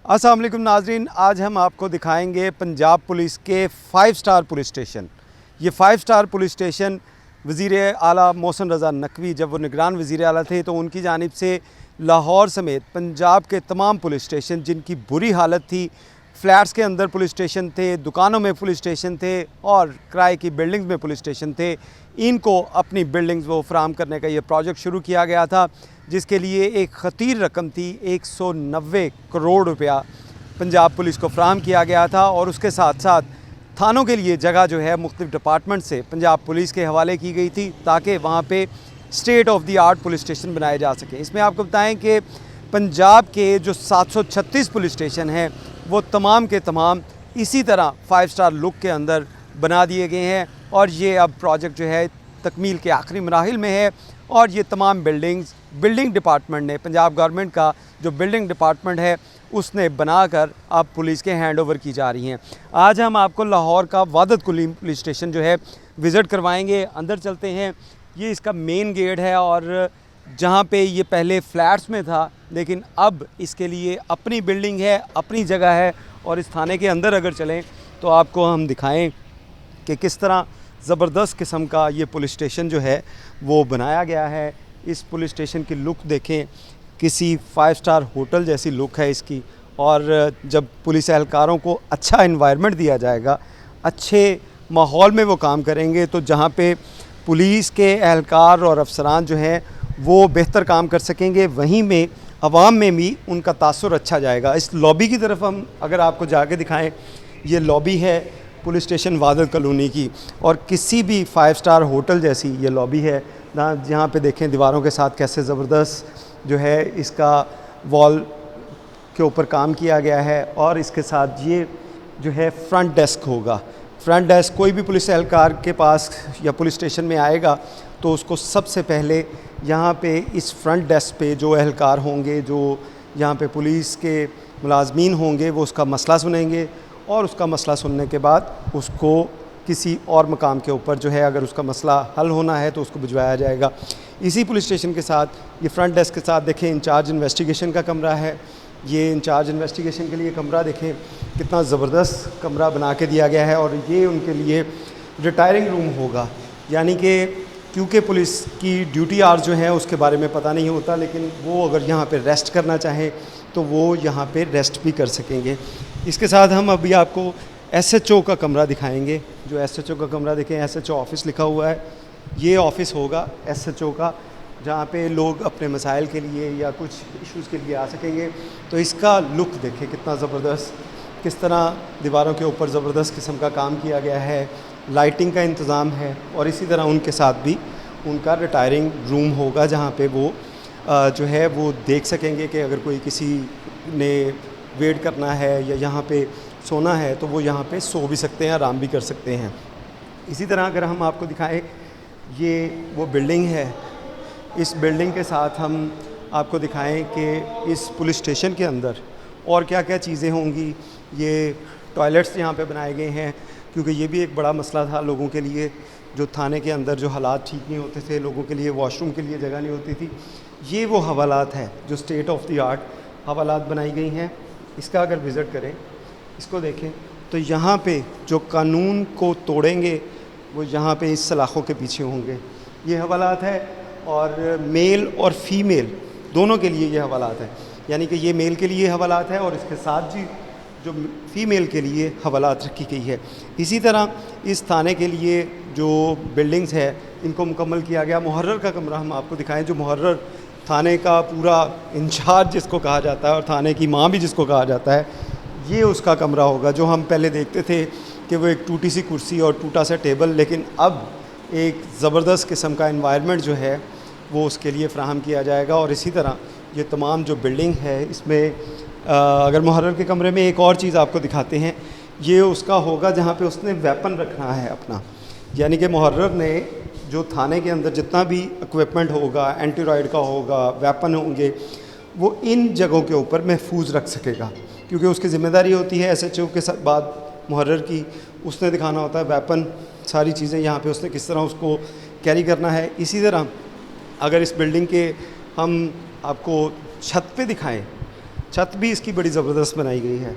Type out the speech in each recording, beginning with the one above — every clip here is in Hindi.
अस्सलाम वालेकुम नाजरीन, आज हम आपको दिखाएंगे पंजाब पुलिस के 5 स्टार पुलिस स्टेशन। ये 5 स्टार पुलिस स्टेशन वज़ीर आला मोहसिन रज़ा नकवी जब वो निगरान वज़ीर आला थे तो उनकी जानिब से लाहौर समेत पंजाब के तमाम पुलिस स्टेशन जिनकी बुरी हालत थी, फ्लैट्स के अंदर पुलिस स्टेशन थे, दुकानों में पुलिस स्टेशन थे और किराए की बिल्डिंग्स में पुलिस स्टेशन थे, इनको अपनी बिल्डिंग्स वो फराहम करने का ये प्रोजेक्ट शुरू किया गया था, जिसके लिए एक ख़तीर रकम थी 190 करोड़ रुपया पंजाब पुलिस को फराहम किया गया था। और उसके साथ साथ थानों के लिए जगह जो है मुख्तलिफ डिपार्टमेंट से पंजाब पुलिस के हवाले की गई थी ताकि वहाँ पे state of the art police station बनाए जा सकें। इसमें आपको बताएं कि पंजाब के जो 736 पुलिस स्टेशन हैं वो तमाम के तमाम इसी तरह 5 स्टार लुक के अंदर बना दिए गए हैं और ये अब प्रोजेक्ट जो है तकमील के आखिरी मराहिल में है। और ये तमाम बिल्डिंग डिपार्टमेंट ने, पंजाब गवर्नमेंट का जो बिल्डिंग डिपार्टमेंट है उसने बनाकर अब पुलिस के हैंड ओवर की जा रही हैं। आज हम आपको लाहौर का वादत कुलीन पुलिस स्टेशन जो है विज़िट करवाएंगे। अंदर चलते हैं, ये इसका मेन गेट है और जहाँ पे ये पहले फ्लैट्स में था लेकिन अब इसके लिए अपनी बिल्डिंग है, अपनी जगह है। और इस थाने के अंदर अगर चलें तो आपको हम दिखाएं कि किस तरह ज़बरदस्त किस्म का ये पुलिस स्टेशन जो है वो बनाया गया है। इस पुलिस स्टेशन की लुक देखें, किसी 5 स्टार होटल जैसी लुक है इसकी। और जब पुलिस एहलकारों को अच्छा इन्वायरमेंट दिया जाएगा, अच्छे माहौल में वो काम करेंगे तो जहाँ पे पुलिस के एहलकार और अफसरान जो हैं वो बेहतर काम कर सकेंगे, वहीं में अवाम में भी उनका तासुर अच्छा जाएगा। इस लॉबी की तरफ हम अगर आपको जाके दिखाएं, ये लॉबी है पुलिस स्टेशन वादत कॉलोनी की और किसी भी 5 स्टार होटल जैसी ये लॉबी है। जहाँ पे देखें दीवारों के साथ कैसे ज़बरदस्त जो है इसका वॉल के ऊपर काम किया गया है। और इसके साथ ये जो है फ्रंट डेस्क होगा। फ्रंट डेस्क कोई भी पुलिस एहलकार के पास या पुलिस स्टेशन में आएगा तो उसको सबसे पहले यहाँ पे इस फ्रंट डेस्क पे जो एहलकार होंगे, जो यहाँ पे पुलिस के मुलाजमीन होंगे, वो उसका मसला सुनेंगे और उसका मसला सुनने के बाद उसको किसी और मकाम के ऊपर जो है अगर उसका मसला हल होना है तो उसको भिजवाया जाएगा। इसी पुलिस स्टेशन के साथ ये फ्रंट डेस्क के साथ देखें इंचार्ज इन्वेस्टिगेशन का कमरा है। ये इंचार्ज इन्वेस्टिगेशन के लिए कमरा देखें कितना ज़बरदस्त कमरा बना के दिया गया है। और ये उनके लिए रिटायरिंग रूम होगा, यानी कि क्योंकि पुलिस की ड्यूटी आवर्स जो हैं उसके बारे में पता नहीं होता, लेकिन वो अगर यहाँ पे रेस्ट करना चाहें तो वो यहाँ पे रेस्ट भी कर सकेंगे। इसके साथ हम अभी आपको एसएचओ का कमरा दिखाएंगे। जो एसएचओ का कमरा देखें, एसएचओ ऑफिस लिखा हुआ है, ये ऑफ़िस होगा एसएचओ का, जहाँ पे लोग अपने मसाइल के लिए या कुछ इश्यूज़ के लिए आ सकेंगे। तो इसका लुक देखें कितना ज़बरदस्त, किस तरह दीवारों के ऊपर ज़बरदस्त किस्म का काम किया गया है, लाइटिंग का इंतज़ाम है। और इसी तरह उनके साथ भी उनका रिटायरिंग रूम होगा जहाँ पे वो जो है वो देख सकेंगे कि अगर कोई किसी ने वेट करना है या यहाँ पे सोना है तो वो यहाँ पे सो भी सकते हैं, आराम भी कर सकते हैं। इसी तरह अगर हम आपको दिखाएं, ये वो बिल्डिंग है, इस बिल्डिंग के साथ हम आपको दिखाएं कि इस पुलिस स्टेशन के अंदर और क्या क्या चीज़ें होंगी। ये टॉयलेट्स यहाँ पे बनाए गए हैं क्योंकि ये भी एक बड़ा मसला था लोगों के लिए, जो थाने के अंदर जो हालात ठीक नहीं होते थे, लोगों के लिए वॉशरूम के लिए जगह नहीं होती थी। ये वो हवालात है जो स्टेट ऑफ द आर्ट हवालात बनाई गई हैं। इसका अगर विज़िट करें, इसको देखें तो यहाँ पे जो कानून को तोड़ेंगे वो यहाँ पे इस सलाखों के पीछे होंगे। ये हवालात है और मेल और फीमेल दोनों के लिए ये हवालात है, यानी कि ये मेल के लिए हवालात है और इसके साथ जी जो फ़ीमेल के लिए हवालात रखी गई है। इसी तरह इस थाने के लिए जो बिल्डिंग्स है इनको मुकम्मल किया गया। मुहर्रर का कमरा हम आपको दिखाएं, जो मुहर्रर थाने का पूरा इंचार्ज जिसको कहा जाता है और थाने की माँ भी जिसको कहा जाता है, ये उसका कमरा होगा। जो हम पहले देखते थे कि वो एक टूटी सी कुर्सी और टूटा सा टेबल, लेकिन अब एक ज़बरदस्त किस्म का एनवायरनमेंट जो है वो उसके लिए फ़राहम किया जाएगा। और इसी तरह ये तमाम जो बिल्डिंग है इसमें अगर मुहर्रर के कमरे में एक और चीज़ आपको दिखाते हैं, ये उसका होगा जहाँ पे उसने वेपन रखना है अपना, यानी कि मुहर्रर ने जो थाने के अंदर जितना भी इक्विपमेंट होगा, एंटी रॉयड का होगा, वेपन होंगे, वो इन जगहों के ऊपर महफूज रख सकेगा क्योंकि उसकी ज़िम्मेदारी होती है एसएचओ के साथ बाद मुहर्रर की, उसने दिखाना होता है वेपन, सारी चीज़ें यहाँ पे उसने किस तरह उसको कैरी करना है। इसी तरह अगर इस बिल्डिंग के हम आपको छत पे दिखाएं छत भी इसकी बड़ी ज़बरदस्त बनाई गई है।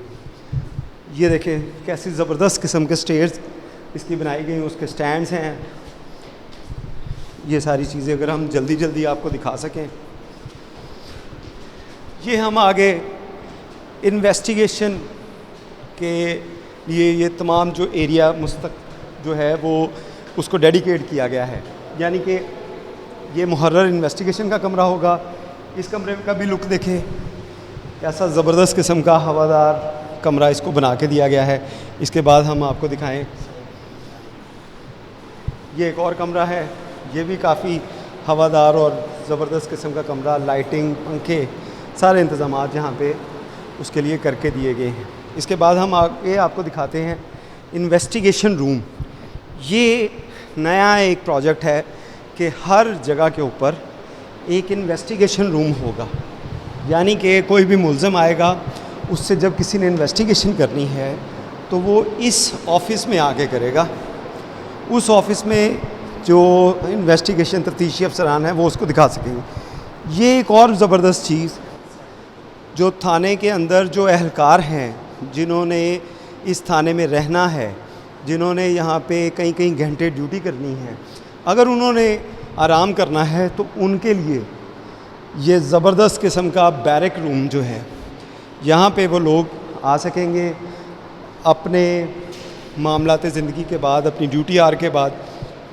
ये देखें कैसी ज़बरदस्त किस्म के स्टेयर्स इसकी बनाई गई, उसके स्टैंड्स हैं। ये सारी चीज़ें अगर हम जल्दी जल्दी आपको दिखा सकें। ये हम आगे इन्वेस्टिगेशन के लिए ये तमाम जो एरिया मुस्तक जो है वो उसको डेडिकेट किया गया है, यानी कि ये मुहर्रर इन्वेस्टिगेशन का कमरा होगा। इस कमरे का भी लुक देखें, कैसा ज़बरदस्त किस्म का हवादार कमरा इसको बना के दिया गया है। इसके बाद हम आपको दिखाएं, ये एक और कमरा है, ये भी काफ़ी हवादार और ज़बरदस्त किस्म का कमरा, लाइटिंग, पंखे, सारे इंतज़ाम यहाँ पे उसके लिए करके दिए गए हैं। इसके बाद हम आगे आपको दिखाते हैं इन्वेस्टिगेशन रूम। ये नया एक प्रोजेक्ट है कि हर जगह के ऊपर एक इन्वेस्टिगेशन रूम होगा, यानी कि कोई भी मुल्ज़िम आएगा, उससे जब किसी ने इन्वेस्टिगेशन करनी है तो वो इस ऑफ़िस में आके करेगा। उस ऑफ़िस में जो इन्वेस्टिगेशन तफ्तीशी अफसरान हैं वो उसको दिखा सकेंगे। ये एक और ज़बरदस्त चीज़, जो थाने के अंदर जो एहलकार हैं जिन्होंने इस थाने में रहना है, जिन्होंने यहाँ पे कई कई घंटे ड्यूटी करनी है, अगर उन्होंने आराम करना है तो उनके लिए ये ज़बरदस्त किस्म का बैरक रूम जो है, यहाँ पे वो लोग आ सकेंगे अपने मामलाते ज़िंदगी के बाद, अपनी ड्यूटी आवर के बाद।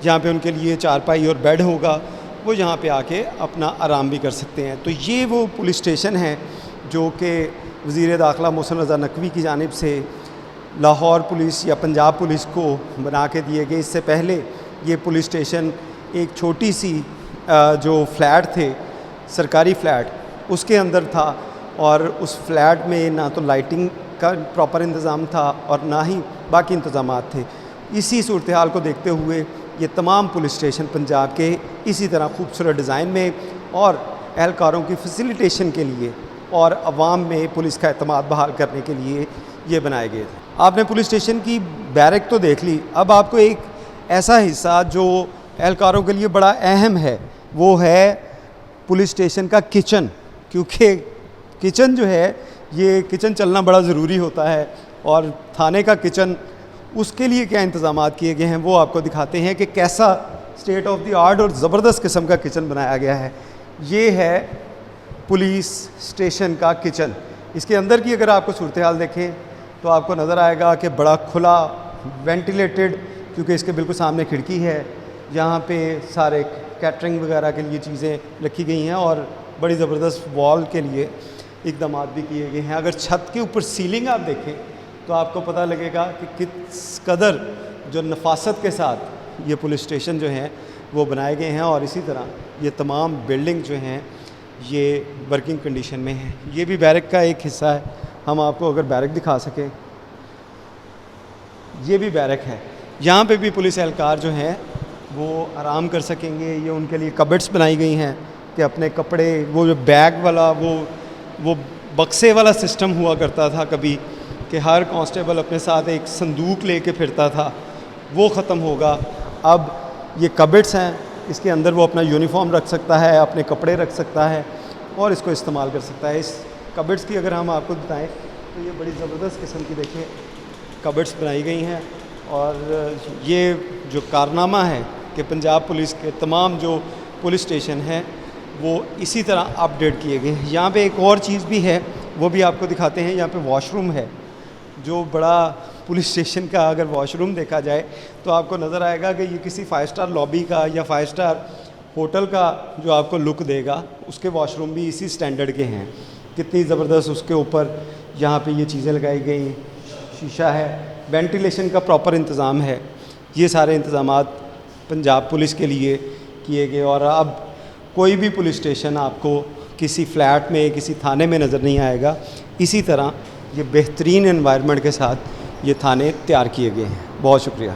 यहाँ पे उनके लिए चारपाई और बेड होगा, वो यहाँ पे आके अपना आराम भी कर सकते हैं। तो ये वो पुलिस स्टेशन है जो कि वज़ीर दाखिला मोहसिन रज़ा नकवी की जानिब से लाहौर पुलिस या पंजाब पुलिस को बना के दिए गए। इससे पहले ये पुलिस स्टेशन एक छोटी सी जो फ्लैट थे, सरकारी फ़्लैट, उसके अंदर था, और उस फ्लैट में ना तो लाइटिंग का प्रॉपर इंतज़ाम था और ना ही बाकी इंतज़ामात थे। इसी सूरत हाल को देखते हुए ये तमाम पुलिस स्टेशन पंजाब के इसी तरह खूबसूरत डिज़ाइन में और एहलकारों की फैसिलिटेशन के लिए और अवाम में पुलिस का एतमाद बहाल करने के लिए ये बनाए गए थे। आपने पुलिस स्टेशन की बैरक तो देख ली, अब आपको एक ऐसा हिस्सा जो एहलकारों के लिए बड़ा अहम है, वो है पुलिस स्टेशन का किचन। क्योंकि किचन जो है, ये किचन चलना बड़ा ज़रूरी होता है, और थाने का किचन, उसके लिए क्या इंतज़ामात किए गए हैं वो आपको दिखाते हैं कि कैसा स्टेट ऑफ द आर्ट और ज़बरदस्त किस्म का किचन बनाया गया है। ये है पुलिस स्टेशन का किचन। इसके अंदर की अगर आपको सूरत हाल देखें तो आपको नज़र आएगा कि बड़ा खुला, वेंटिलेटेड, क्योंकि इसके बिल्कुल सामने खिड़की है। यहाँ पे सारे कैटरिंग वगैरह के लिए चीज़ें रखी गई हैं और बड़ी ज़बरदस्त वॉल के लिए इक़दाम भी किए गए हैं। अगर छत के ऊपर सीलिंग आप देखें तो आपको पता लगेगा कि किस कदर जो नफासत के साथ ये पुलिस स्टेशन जो हैं वो बनाए गए हैं, और इसी तरह ये तमाम बिल्डिंग जो हैं ये वर्किंग कंडीशन में हैं। ये भी बैरक का एक हिस्सा है, हम आपको अगर बैरक दिखा सकें, ये भी बैरक है। यहाँ पे भी पुलिस एहलकार जो हैं वो आराम कर सकेंगे। ये उनके लिए कबर्ड्स बनाई गई हैं कि अपने कपड़े, वो जो बैग वाला वो बक्से वाला सिस्टम हुआ करता था कभी, कि हर कांस्टेबल अपने साथ एक संदूक लेके फिरता था, वो ख़त्म होगा। अब ये कबर्ड्स हैं, इसके अंदर वो अपना यूनिफॉर्म रख सकता है, अपने कपड़े रख सकता है और इसको इस्तेमाल कर सकता है। इस कबर्ड्स की अगर हम आपको बताएं तो ये बड़ी ज़बरदस्त किस्म की देखिए कबर्ड्स बनाई गई हैं, और ये जो कारनामा है कि पंजाब पुलिस के तमाम जो पुलिस स्टेशन हैं वो इसी तरह अपडेट किए गए हैं। यहाँ पे एक और चीज़ भी है, वो भी आपको दिखाते हैं। यहाँ पे वॉशरूम है, जो बड़ा पुलिस स्टेशन का अगर वॉशरूम देखा जाए तो आपको नज़र आएगा कि ये किसी 5 स्टार लॉबी का या 5 स्टार होटल का जो आपको लुक देगा, उसके वॉशरूम भी इसी स्टैंडर्ड के हैं। कितनी ज़बरदस्त उसके ऊपर यहाँ पे ये चीज़ें लगाई गई, शीशा है, वेंटिलेशन का प्रॉपर इंतज़ाम है। ये सारे इंतज़ामात पंजाब पुलिस के लिए किए गए, और अब कोई भी पुलिस स्टेशन आपको किसी फ्लैट में, किसी थाने में नज़र नहीं आएगा। इसी तरह ये बेहतरीन एनवायरनमेंट के साथ ये थाने तैयार किए गए हैं। बहुत शुक्रिया।